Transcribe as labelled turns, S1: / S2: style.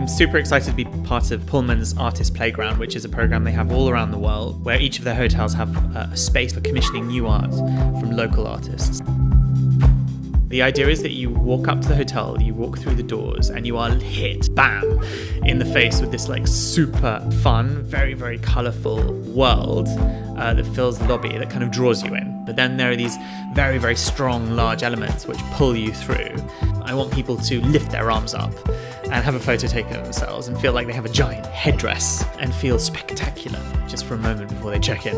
S1: I'm super excited to be part of Pullman's Artist Playground, which is a program they have all around the world, where each of their hotels have a space for commissioning new art from local artists. The idea is that you walk up to the hotel, you walk through the doors, and you are hit, bam, in the face with this like super fun, very, very colourful world that fills the lobby, that kind of draws you in. But then there are these very, very strong, large elements which pull you through. I want people to lift their arms up and have a photo taken of themselves and feel like they have a giant headdress and feel spectacular just for a moment before they check in.